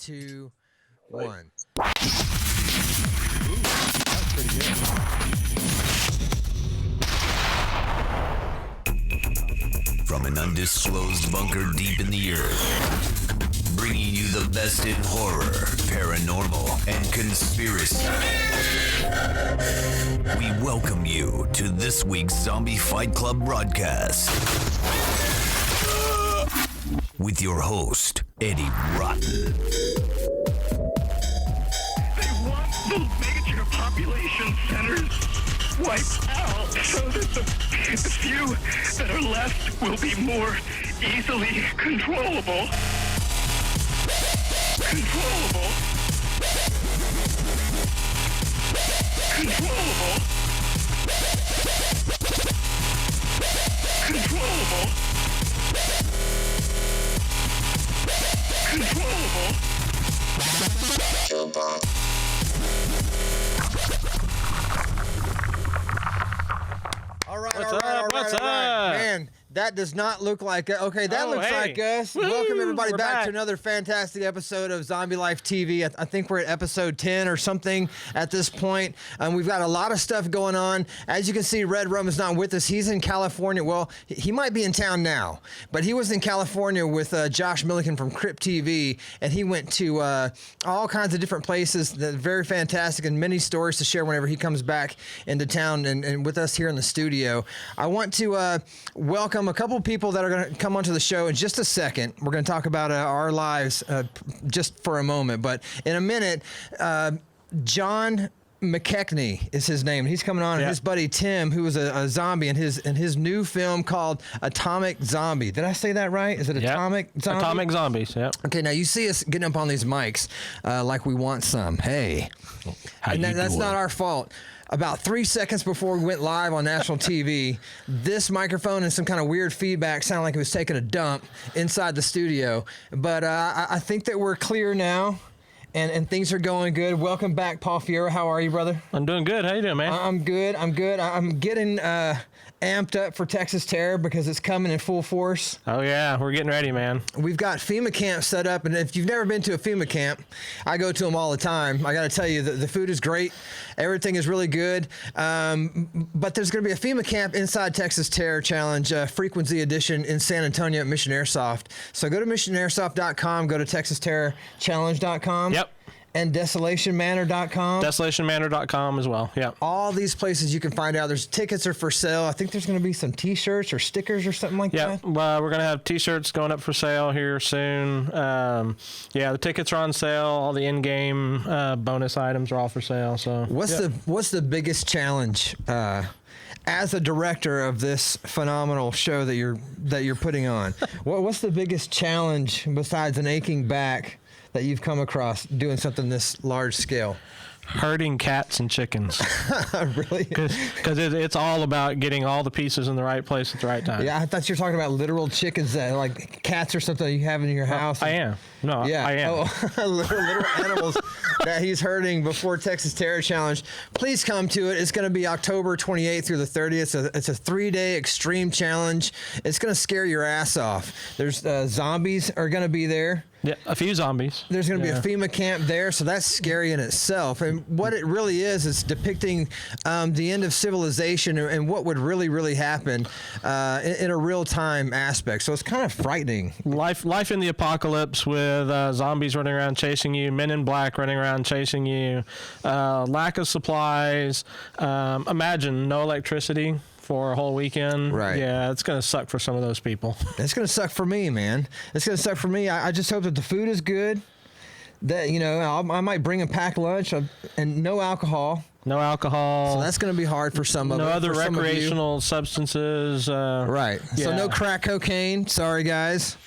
2, 1. That's pretty good. From an undisclosed bunker deep in the earth, bringing you the best in horror, paranormal, and conspiracy. We welcome you to this week's Zombie Fight Club broadcast with your host, Eddie Rotten. They want the major population centers wiped out so that the few that are left will be more easily controllable. Controllable. Controllable. Controllable. Controllable. All right, What's all right, up? all right, What's all right. up? Man, that does not look like okay. That looks hey. like us. Woo-hoo, Welcome everybody we're back to back. another fantastic episode of Zombie Life TV. I think we're at episode 10 or something at this point. We've got a lot of stuff going on. As you can see, Red Rum is not with us. He's in California. Well, he might be in town now, but he was in California with Josh Milliken from Crypt TV, and he went to all kinds of different places that are very fantastic and many stories to share whenever he comes back into town and with us here in the studio. I want to welcome a couple people that are going to come onto the show in just a second. We're going to talk about our lives just for a moment, but in a minute, John McKechnie is his name. He's coming on, and his buddy Tim, who was a zombie in his new film called Atomic Zombie. Did I say that right? Is it Atomic Zombie? Atomic Zombies, yep. Okay, now you see us getting up on these mics like we want some. Hey. That's not our fault. About 3 seconds before we went live on national TV, this microphone and some kind of weird feedback sounded like it was taking a dump inside the studio. But I think that we're clear now. And things are going good. Welcome back, Paul Fierro. How are you, brother? I'm doing good. How you doing, man? I'm good. I'm getting amped up for Texas Terror because it's coming in full force. Oh, yeah. We're getting ready, man. We've got FEMA camp set up, and if you've never been to a FEMA camp, I go to them all the time. I got to tell you, the food is great. Everything is really good. But there's going to be a FEMA camp inside Texas Terror Challenge, Frequency Edition in San Antonio at Mission Airsoft. So go to missionairsoft.com, go to texasterrorchallenge.com. Yep. And desolationmanor.com. Desolationmanor.com as well, yeah. All these places you can find out. There's tickets are for sale. I think there's going to be some T-shirts or stickers or something like that. Yeah, we're going to have T-shirts going up for sale here soon. The tickets are on sale. All the in-game bonus items are all for sale. So what's the biggest challenge as a director of this phenomenal show that you're putting on? What's the biggest challenge besides an aching back that you've come across doing something this large scale? Herding cats and chickens. Really? Because it's all about getting all the pieces in the right place at the right time. Yeah, I thought you were talking about literal chickens, like cats or something you have in your house. I am. No, yeah. I am. Oh, little animals that he's herding before Texas Terror Challenge. Please come to it. It's going to be October 28th through the 30th. It's a 3-day extreme challenge. It's going to scare your ass off. There's zombies are going to be there. Yeah, a few zombies. There's going to be a FEMA camp there, so that's scary in itself. And what it really is depicting the end of civilization and what would really, really happen in a real-time aspect. So it's kind of frightening. Life in the apocalypse with zombies running around chasing you, men in black running around chasing you, lack of supplies. Imagine no electricity for a whole weekend. Right. Yeah, it's going to suck for some of those people. It's going to suck for me, man. It's going to suck for me. I just hope that the food is good, that, I might bring a packed lunch and no alcohol. No alcohol. So that's going to be hard for some of us. No other recreational substances. Right. Yeah. So no crack cocaine. Sorry, guys.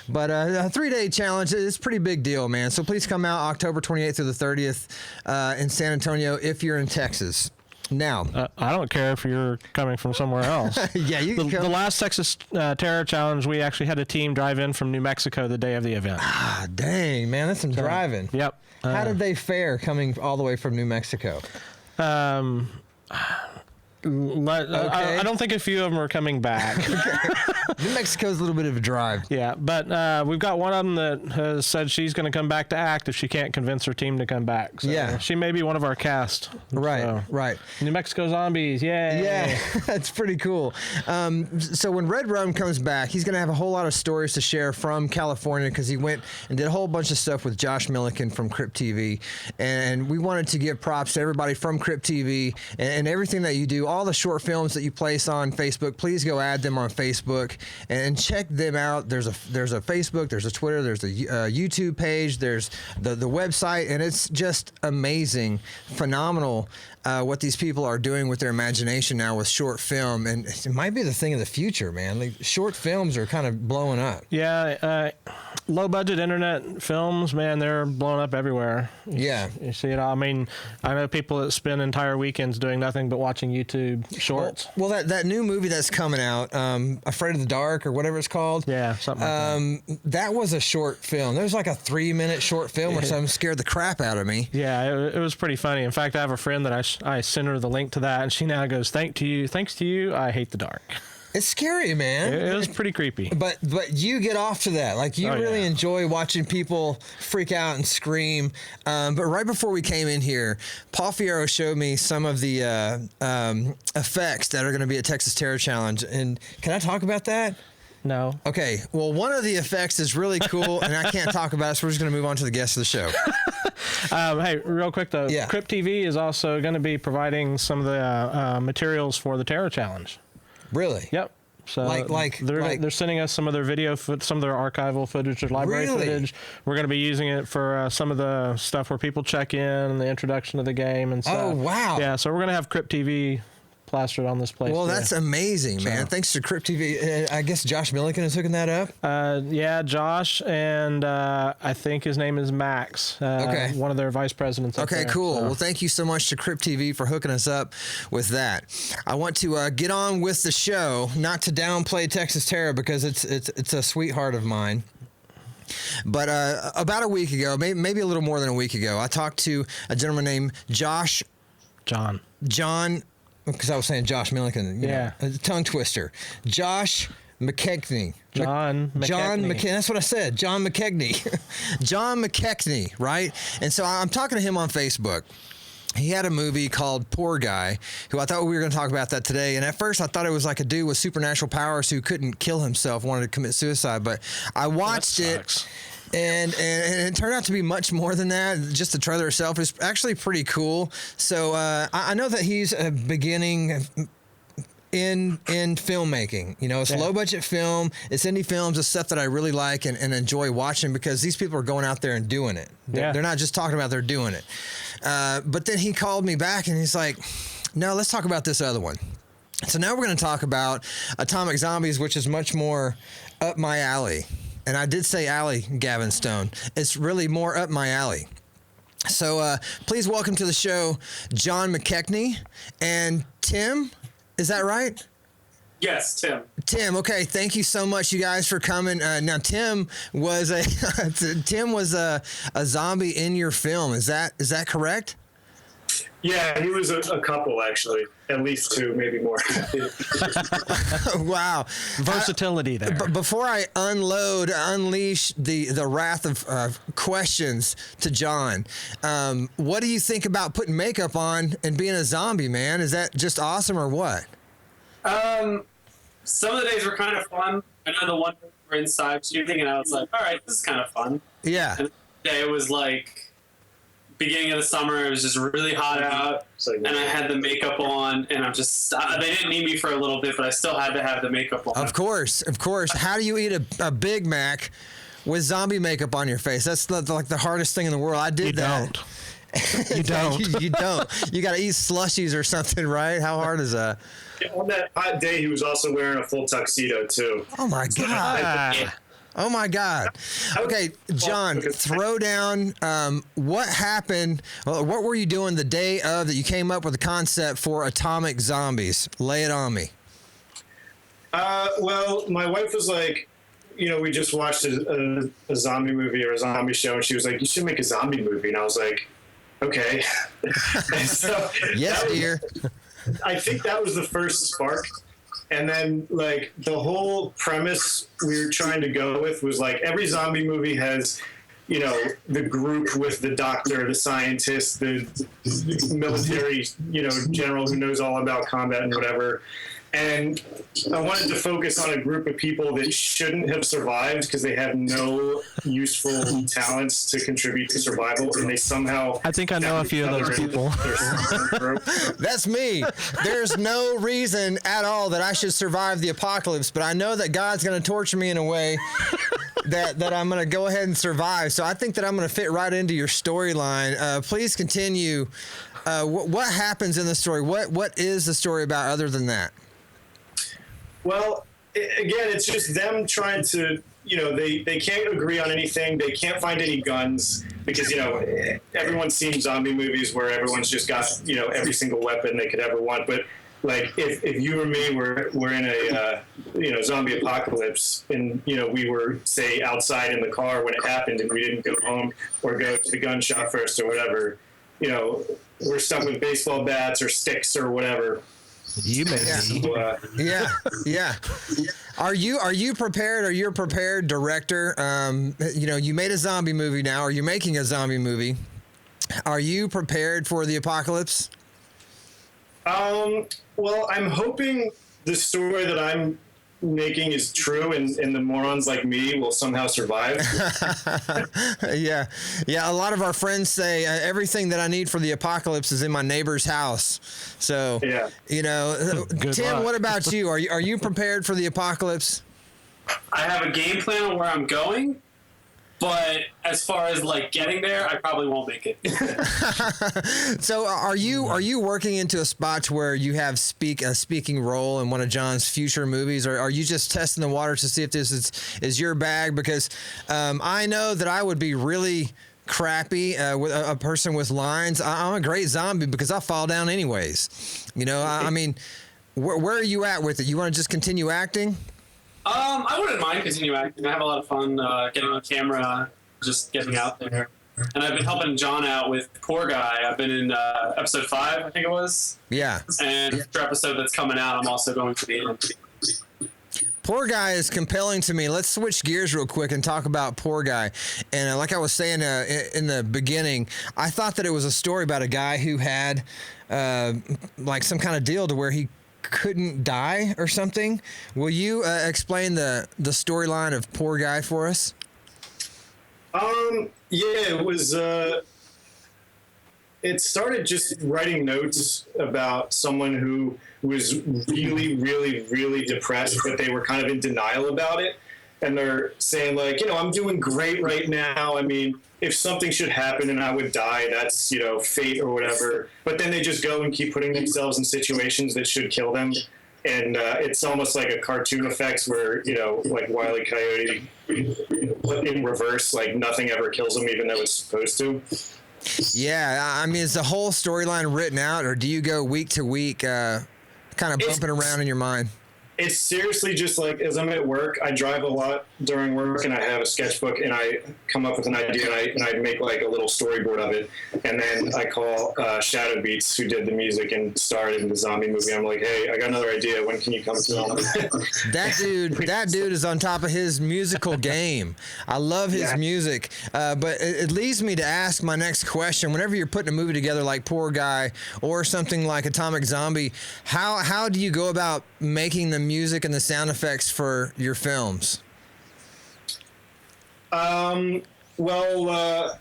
But a 3-day challenge is a pretty big deal, man. So please come out October 28th through the 30th in San Antonio if you're in Texas. Now, I don't care if you're coming from somewhere else. Yeah, you can the last Texas Terror Challenge, we actually had a team drive in from New Mexico the day of the event. Ah, dang, man, that's some driving. Yep. How did they fare coming all the way from New Mexico? I don't think a few of them are coming back. New Mexico's a little bit of a drive. Yeah, but we've got one of them that has said she's going to come back to act if she can't convince her team to come back. So Yeah. she may be one of our cast. Right, So, right. New Mexico Zombies, yay. Yeah, that's pretty cool. So when Red Rum comes back, he's going to have a whole lot of stories to share from California because he went and did a whole bunch of stuff with Josh Milliken from Crypt TV. And we wanted to give props to everybody from Crypt TV and everything that you do, all the short films that you place on Facebook. Please go add them on Facebook and check them out. There's a Facebook, there's a Twitter, there's a YouTube page, there's the website, and it's just amazing, phenomenal what these people are doing with their imagination now with short film, and it might be the thing of the future, man. Like, short films are kind of blowing up. Yeah, low budget internet films, man, they're blowing up everywhere. You see it all. I mean, I know people that spend entire weekends doing nothing but watching YouTube shorts. Well, that new movie that's coming out, Afraid of the Dark or whatever it's called. Yeah, something like that. That was a short film. There was like a 3-minute short film or something, scared the crap out of me. Yeah, it was pretty funny. In fact, I have a friend that I sent her the link to that, and she now goes, thanks to you, I hate the dark. It's scary, man. It was pretty creepy. But you get off to that. Like, you really enjoy watching people freak out and scream. But right before we came in here, Paul Fierro showed me some of the effects that are going to be at Texas Terror Challenge. And can I talk about that? No. Okay. Well, one of the effects is really cool, and I can't talk about it, so we're just going to move on to the guest of the show. Hey, real quick, though. Yeah. Crypt TV is also going to be providing some of the materials for the Terror Challenge. Really? Yep. So they're sending us some of their some of their archival footage, their library footage. We're going to be using it for some of the stuff where people check in and the introduction of the game and stuff. Oh, wow. Yeah, so we're going to have Crypt TV plastered on this place. Well, that's amazing, man. Thanks to Crypt TV. I guess Josh Milliken is hooking that up? Yeah, Josh, and I think his name is Max, one of their vice presidents. Okay, cool. So. Well, thank you so much to Crypt TV for hooking us up with that. I want to get on with the show, not to downplay Texas Terror because it's a sweetheart of mine. But about a week ago, maybe a little more than a week ago, I talked to a gentleman named John, because I was saying Josh Milliken, a tongue twister. Josh McKechnie. John McKechnie. That's what I said. John McKechnie. John McKechnie, right? And so I'm talking to him on Facebook. He had a movie called Poor Guy, who I thought we were going to talk about that today. And at first I thought it was like a dude with supernatural powers who couldn't kill himself, wanted to commit suicide. But I watched it. And it turned out to be much more than that. Just the trailer itself is actually pretty cool. So I know that he's beginning in filmmaking. You know, it's low budget film. It's indie films. It's stuff that I really like and enjoy watching because these people are going out there and doing it. They're not just talking about it, they're doing it. But then he called me back and he's like, no, let's talk about this other one. So now we're going to talk about Atomic Zombies, which is much more up my alley. And I did say alley, Gavin Stone. It's really more up my alley. So please welcome to the show, John McKechnie and Tim. Is that right? Yes, Tim. Tim, okay. Thank you so much, you guys, for coming. Now, Tim was a zombie in your film. Is that correct? Yeah, he was a couple, actually. At least two, maybe more. Wow. Versatility there. Before I unleash the wrath of questions to John, what do you think about putting makeup on and being a zombie, man? Is that just awesome or what? Some of the days were kind of fun. I know the one we were inside shooting, and I was like, all right, this is kind of fun. Yeah. And the day it was like beginning of the summer. It was just really hot out, and I had the makeup on, and I'm just they didn't need me for a little bit, but I still had to have the makeup on. Of course. How do you eat a Big Mac with zombie makeup on your face? That's like the hardest thing in the world. I did that. You don't. You don't. You got to eat slushies or something, right? How hard is that? Yeah, on that hot day, he was also wearing a full tuxedo too. Oh my God. Oh my God. Okay, John, throw down. What happened? What were you doing the day of that you came up with the concept for Atomic Zombies? Lay it on me. Well, my wife was like, we just watched a zombie movie or a zombie show, and she was like, you should make a zombie movie. And I was like, okay. So yes, dear. I think that was the first spark. And then, like, the whole premise we were trying to go with was, like, every zombie movie has, you know, the group with the doctor, the scientist, the military, you know, general who knows all about combat and whatever. And I wanted to focus on a group of people that shouldn't have survived because they have no useful talents to contribute to survival, and they somehow... I think I know a few of those people. That's me. There's no reason at all that I should survive the apocalypse, but I know that God's going to torture me in a way that I'm going to go ahead and survive. So I think that I'm going to fit right into your storyline. Please continue. What happens in the story? What is the story about other than that? Well, again, it's just them trying to, you know, they can't agree on anything. They can't find any guns because, you know, everyone's seen zombie movies where everyone's just got, you know, every single weapon they could ever want. But, like, if you or me were in a, you know, zombie apocalypse and, you know, we were, say, outside in the car when it happened and we didn't go home or go to the gun shop first or whatever, you know, we're stuck with baseball bats or sticks or whatever. You may be. Yeah. Are you prepared? Are you a prepared director? You know, you made a zombie movie now, or you're making a zombie movie. Are you prepared for the apocalypse? Well, I'm hoping the story that I'm making is true and the morons like me will somehow survive. Yeah. A lot of our friends say everything that I need for the apocalypse is in my neighbor's house. So, yeah. You know, Tim, luck. what about you? Are you prepared for the apocalypse? I have a game plan on where I'm going, but as far as like getting there, I probably won't make it. So are you working into a spot to where you have a speaking role in one of John's future movies, or are you just testing the water to see if this is your bag? Because I know that I would be really crappy with a person with lines. I'm a great zombie because I fall down anyways. You know, I mean, where are you at with it? You want to just continue acting? I wouldn't mind continuing acting. I have a lot of fun getting on camera, just getting out there. And I've been helping John out with Poor Guy. I've been in episode 5, I think it was. Yeah. And the episode that's coming out, I'm also going to be in. Poor Guy is compelling to me. Let's switch gears real quick and talk about Poor Guy. And like I was saying in the beginning, I thought that it was a story about a guy who had like some kind of deal to where he couldn't die or something. Will you explain the storyline of Poor Guy for us? Yeah, it was it started just writing notes about someone who was really, really, really depressed, but they were kind of in denial about it. And they're saying, like, you know, I'm doing great right now. I mean, if something should happen and I would die, that's, you know, fate or whatever. But then they just go and keep putting themselves in situations that should kill them. And it's almost like a cartoon effects where, you know, like Wile E. Coyote in reverse, like nothing ever kills them even though it's supposed to. Yeah, I mean, is the whole storyline written out, or do you go week to week kind of bumping around in your mind? It's seriously just like, as I'm at work, I drive a lot during work and I have a sketchbook and I come up with an idea and I make like a little storyboard of it. And then I call Shadow Beats, who did the music and starred in the zombie movie. I'm like, hey, I got another idea. When can you come film? That dude is on top of his musical game. I love his music. But it leads me to ask my next question. Whenever you're putting a movie together like Poor Guy or something like Atomic Zombie, how do you go about making the music and the sound effects for your films? Well,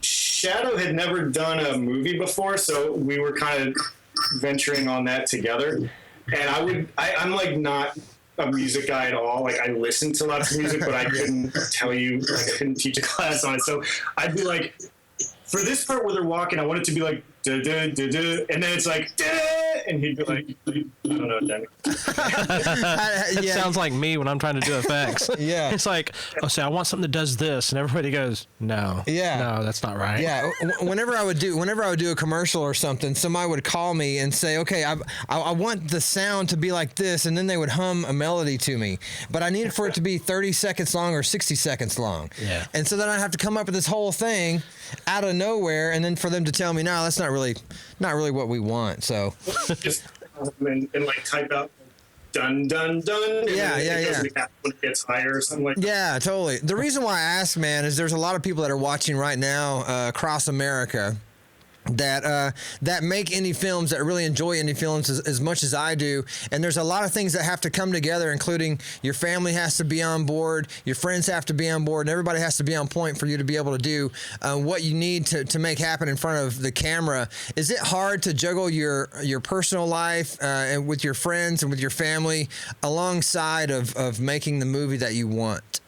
Shadow had never done a movie before, so we were kind of venturing on that together. And I'm like not a music guy at all. Like, I listen to lots of music, but I couldn't tell you, like, I couldn't teach a class on it. So I'd be like, for this part where they're walking, I want it to be like, duh, duh, duh, duh, and then it's like, duh, and he'd be like, I don't know, Danny. It sounds like me when I'm trying to do effects. Yeah. It's like, oh, say I want something that does this, and everybody goes, no. Yeah. No, that's not right. Yeah. Whenever I would do a commercial or something, somebody would call me and say, okay, I want the sound to be like this, and then they would hum a melody to me, but I need it for it to be 30 seconds long or 60 seconds long. Yeah. And so then I'd have to come up with this whole thing out of nowhere, and then for them to tell me, no, that's not really what we want. So just and like type out dun dun dun. Yeah. When it gets higher or something like that. Yeah, totally. The reason why I ask, man, is there's a lot of people that are watching right now across America that make indie films, that really enjoy indie films as much as I do. And there's a lot of things that have to come together, including your family has to be on board, your friends have to be on board, and everybody has to be on point for you to be able to do what you need to make happen in front of the camera. Is it hard to juggle your personal life and with your friends and with your family alongside of making the movie that you want?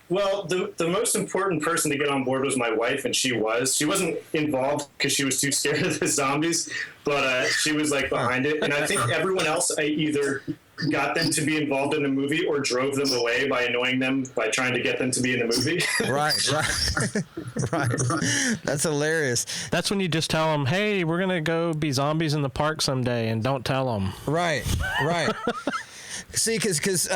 Well, the most important person to get on board was my wife, and she wasn't involved because she was too scared of the zombies, but she was like behind it. And I think everyone else, I either got them to be involved in the movie or drove them away by annoying them by trying to get them to be in the movie. Right. That's hilarious. That's when you just tell them, hey, we're going to go be zombies in the park someday, and don't tell them. Right. See, because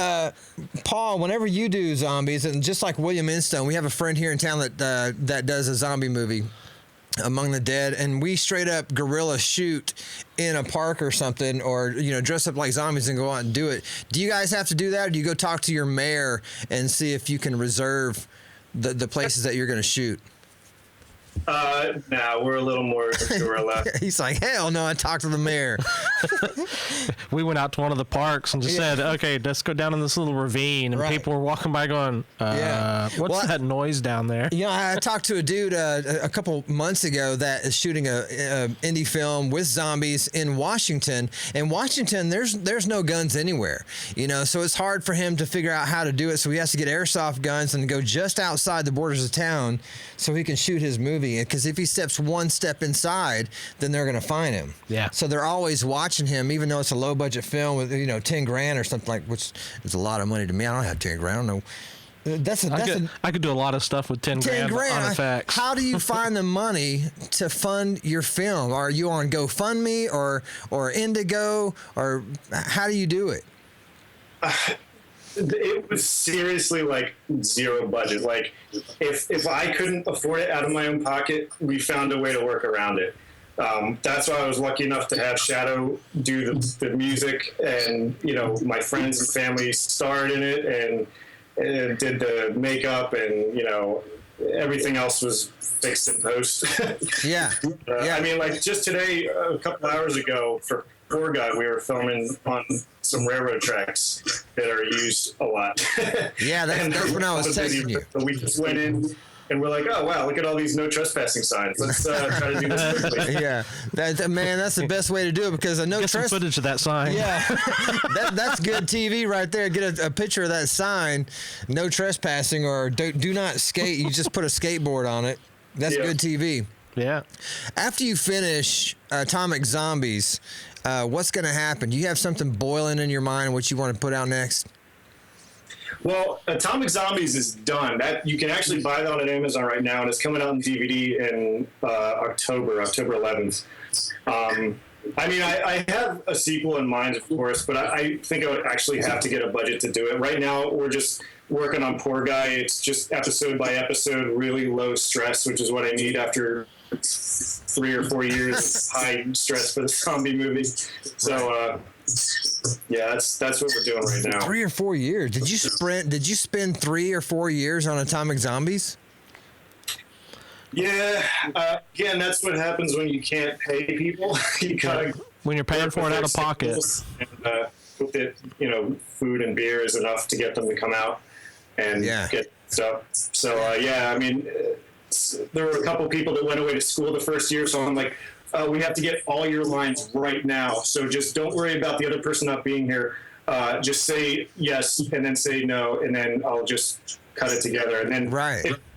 Paul, whenever you do zombies, and just like William Instone, we have a friend here in town that does a zombie movie, Among the Dead, and we straight up guerrilla shoot in a park or something, or dress up like zombies and go out and do it. Do you guys have to do that, or do you go talk to your mayor and see if you can reserve the places that you're going to shoot? No, we're a little more guerrilla. He's like, hell no, I talked to the mayor. We went out to one of the parks and just said, okay, let's go down in this little ravine. And people were walking by going, what's that noise down there? I talked to a dude a couple months ago that is shooting a indie film with zombies in Washington. In Washington, there's no guns anywhere, so it's hard for him to figure out how to do it. So he has to get airsoft guns and go just outside the borders of town so he can shoot his movie. Because if he steps one step inside, then they're going to find him. Yeah. So they're always watching him, even though it's a low budget film with $10,000 or something which is a lot of money to me. I don't have $10,000. I don't know. I could do a lot of stuff with $10,000 on effects. How do you find the money to fund your film? Are you on GoFundMe or Indigo, or how do you do it? It was seriously like zero budget. Like if I couldn't afford it out of my own pocket, we found a way to work around it. That's why I was lucky enough to have Shadow do the music, and my friends and family starred in it and did the makeup, and everything else was fixed in post. Yeah. I mean, like just today, a couple hours ago, for Poor Guy, we were filming on some railroad tracks that are used a lot. Yeah, that's when I was texting you. So we just went in and we're like, oh wow, look at all these no trespassing signs. Let's try to do this quickly. Yeah, that's the best way to do it, because a no Get some footage of that sign. Yeah, that's good TV right there. Get a picture of that sign, no trespassing, or do not skate. You just put a skateboard on it. That's good TV. Yeah. After you finish Atomic Zombies, what's going to happen? Do you have something boiling in your mind what you want to put out next? Well, Atomic Zombies is done. That you can actually buy that on Amazon right now, and it's coming out on DVD in October 11th. I mean, I have a sequel in mind, of course, but I think I would actually have to get a budget to do it. Right now, we're just working on Poor Guy. It's just episode by episode, really low stress, which is what I need after 3 or 4 years of high stress for the zombie movie. So, yeah, that's what we're doing right now. 3 or 4 years. Did you spend 3 or 4 years on Atomic Zombies? Yeah. Again, that's what happens when you can't pay people. You gotta when you're paying for it out of pocket. And hope that food and beer is enough to get them to come out and get stuff. So I mean, there were a couple people that went away to school the first year, so I'm like, we have to get all your lines right now. So just don't worry about the other person not being here. Just say yes and then say no, and then I'll just cut it together. And then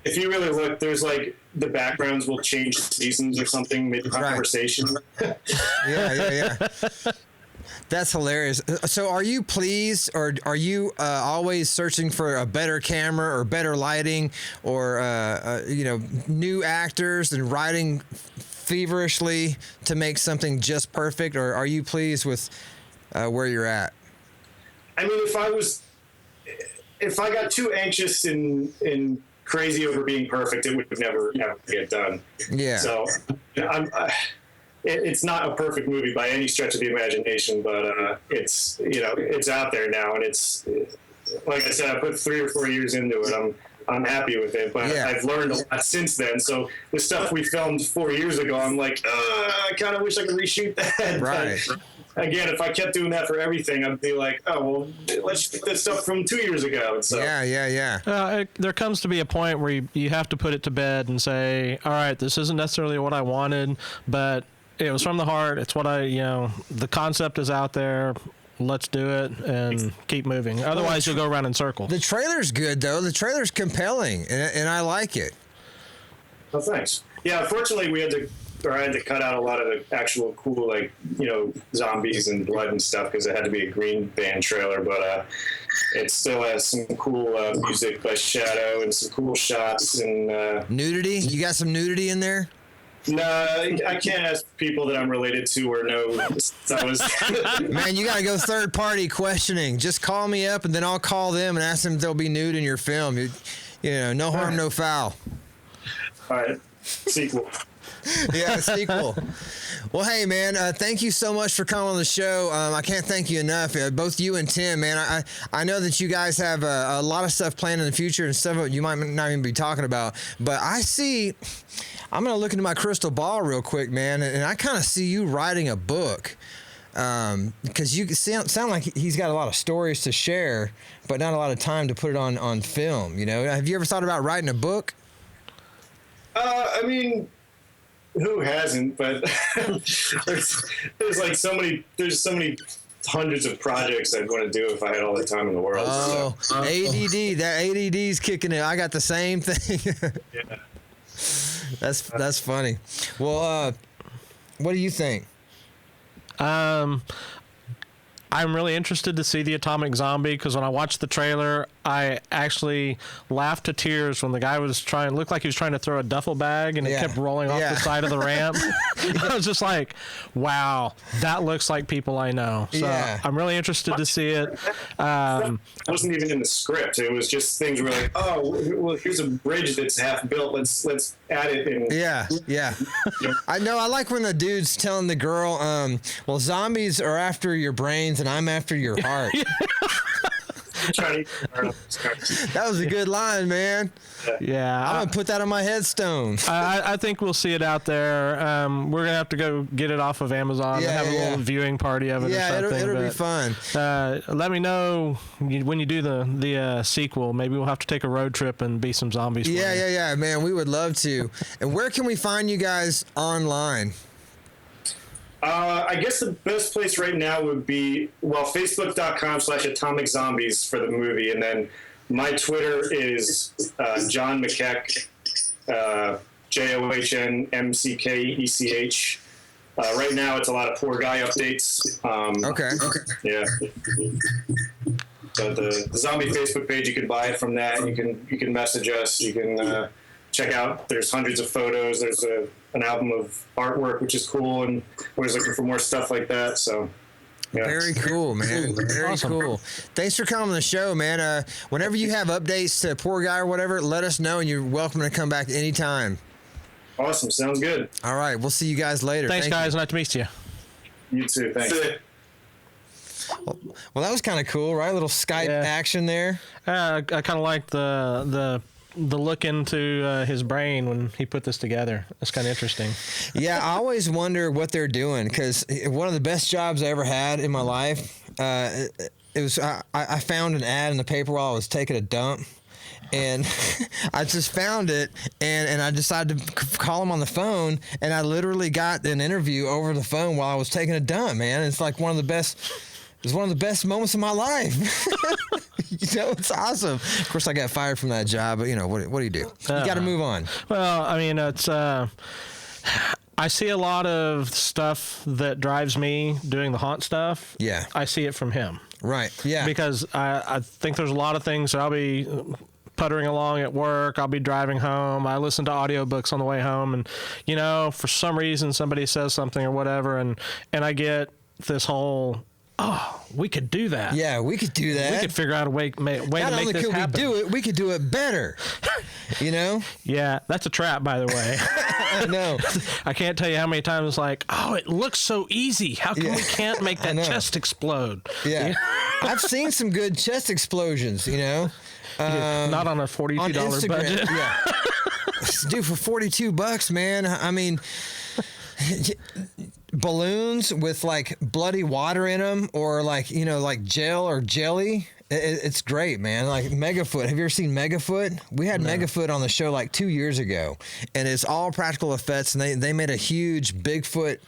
if you really look, there's like the backgrounds will change seasons or something mid-conversation. Yeah. That's hilarious. So are you pleased, or are you always searching for a better camera or better lighting, or new actors and writing feverishly to make something just perfect, or are you pleased with where you're at? I mean, if I got too anxious and crazy over being perfect, it would never get done. Yeah. So it's not a perfect movie by any stretch of the imagination, but it's, you know, it's out there now, and it's, like I said, I put 3 or 4 years into it. I'm happy with it, but I've learned a lot since then. So the stuff we filmed 4 years ago, I'm like, I kind of wish I could reshoot that. Right. But again, if I kept doing that for everything, I'd be like, oh, well, let's shoot that stuff from 2 years ago. So, there comes to be a point where you have to put it to bed and say, all right, this isn't necessarily what I wanted, but it was from the heart. It's what the concept is out there. Let's do it and keep moving. Otherwise, you'll go around in circles. The trailer's good, though. The trailer's compelling, and I like it. Oh, thanks. Yeah, unfortunately, I had to cut out a lot of the actual cool, like, you know, zombies and blood and stuff because it had to be a green band trailer. But it still has some cool music by Shadow and some cool shots and nudity. You got some nudity in there? No, I can't ask people that I'm related to or know. That was Man, you got to go third party questioning. Just call me up and then I'll call them and ask them if they'll be nude in your film. You know, no harm, no foul. All right, sequel. Yeah, sequel. Well, hey, man, thank you so much for coming on the show. I can't thank you enough. Both you and Tim, man. I know that you guys have a lot of stuff planned in the future and stuff you might not even be talking about. But I'm going to look into my crystal ball real quick, man, and I kind of see you writing a book. Because you sound like he's got a lot of stories to share, but not a lot of time to put it on film. You know, have you ever thought about writing a book? I mean, who hasn't? But there's like so many hundreds of projects I'd want to do if I had all the time in the world. Oh, so. ADD, that ADD's kicking in. I got the same thing. Yeah. That's funny. Well, what do you think? I'm really interested to see the atomic zombie because when I watched the trailer, I actually laughed to tears when the guy looked like he was trying to throw a duffel bag and it kept rolling off the side of the ramp. I was just like, wow, that looks like people I know. So I'm really interested to see it. It wasn't even in the script. It was just things were like, oh, well, here's a bridge that's half built. Let's add it in. Yeah. I know. I like when the dude's telling the girl, well, zombies are after your brains and I'm after your heart. That was a good line, man. Yeah, I'm gonna put that on my headstone. I think we'll see it out there. We're gonna have to go get it off of Amazon and have a little viewing party of it. Yeah, or something. it'll be fun. Let me know when you do the sequel. Maybe we'll have to take a road trip and be some zombies. Yeah, man. We would love to. And where can we find you guys online? I guess the best place right now would be, facebook.com/atomiczombies for the movie. And then my Twitter is John McKeck, JOHNMCKECH. Right now it's a lot of poor guy updates. Okay. Yeah. So the zombie Facebook page, you can buy it from that. You can message us. You can check out. There's hundreds of photos. There's an album of artwork, which is cool, and we're always looking for more stuff like that. So, yeah. Very cool, man. Very cool. Thanks for coming on the show, man. Whenever you have updates to Poor Guy or whatever, let us know, and you're welcome to come back anytime. Awesome. Sounds good. All right. We'll see you guys later. Thanks, guys. Nice to meet you. You too. Thanks. Well, that was kind of cool, right? A little Skype action there. I kind of like the look into his brain when he put this together. That's kind of interesting. Yeah, I always wonder what they're doing because one of the best jobs I ever had in my life, it was I found an ad in the paper while I was taking a dump. And I just found it, and I decided to call him on the phone, and I literally got an interview over the phone while I was taking a dump, man. It's like one of the best moments of my life. It's awesome. Of course, I got fired from that job, but what do you do? You got to move on. Well, I mean, it's I see a lot of stuff that drives me doing the haunt stuff. Yeah. I see it from him. Right. Yeah. Because I think there's a lot of things that I'll be puttering along at work. I'll be driving home. I listen to audiobooks on the way home, and for some reason somebody says something or whatever, and I get this whole, oh, we could do that. Yeah, we could do that. We could figure out a way to make this happen. Not only could we do it, we could do it better. Yeah, that's a trap, by the way. No. I can't tell you how many times like, oh, it looks so easy. How come we can't make that chest explode? Yeah. I've seen some good chest explosions, you know. Not on a $42 budget. Yeah. Dude, for $42, man. I mean, balloons with like bloody water in them, or like, you know, like gel or jelly. It's great, man. Like Megafoot. Have you ever seen Megafoot? We had Megafoot on the show like 2 years ago, and it's all practical effects. And they made a huge Bigfoot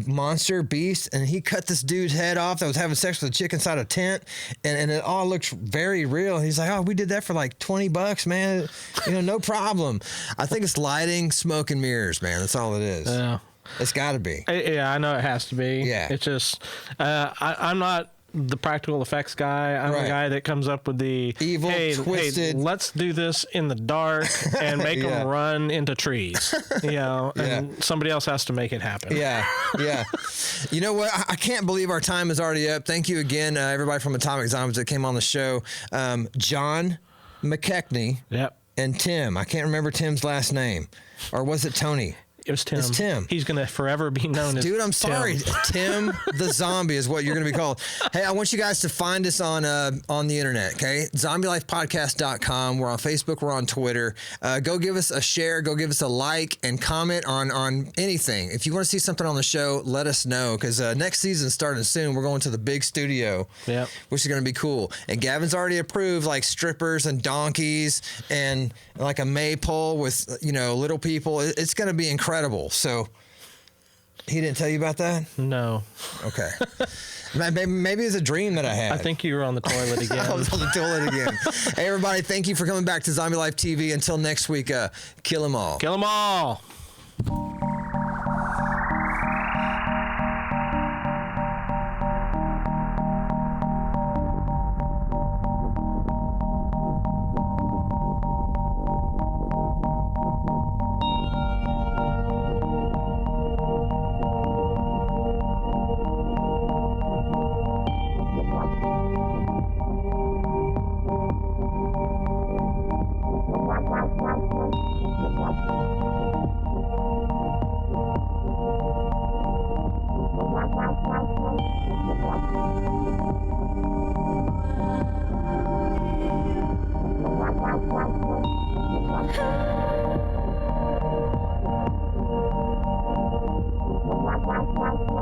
monster beast, and he cut this dude's head off that was having sex with a chick inside a tent, and it all looks very real. He's like, oh, we did that for like $20, man. You know, no problem. I think it's lighting, smoke, and mirrors, man. That's all it is. Yeah. It's got to be. Yeah, I know it has to be. Yeah. It's just, I'm not the practical effects guy. I'm the guy that comes up with the evil, twisted. Hey, let's do this in the dark and make them run into trees. You know, and somebody else has to make it happen. Yeah, yeah. You know what? I can't believe our time is already up. Thank you again, everybody from Atomic Zombies that came on the show. John McKechnie. Yep. And Tim. I can't remember Tim's last name. Or was it Tony? It was Tim. It's Tim. He's going to forever be known as Dude, I'm sorry. Tim. Tim the Zombie is what you're going to be called. Hey, I want you guys to find us on the internet, okay? ZombieLifePodcast.com. We're on Facebook. We're on Twitter. Go give us a share. Go give us a like and comment on anything. If you want to see something on the show, let us know, because next season's starting soon. We're going to the big studio, which is going to be cool. And Gavin's already approved like strippers and donkeys and like a maypole with, you know, little people. It's going to be incredible. So he didn't tell you about that? No. Okay. Maybe it's a dream that I had. I think you were on the toilet again. I was on the toilet again. Hey, everybody, thank you for coming back to Zombie Life TV. Until next week, kill 'em all. Kill 'em all. Wow.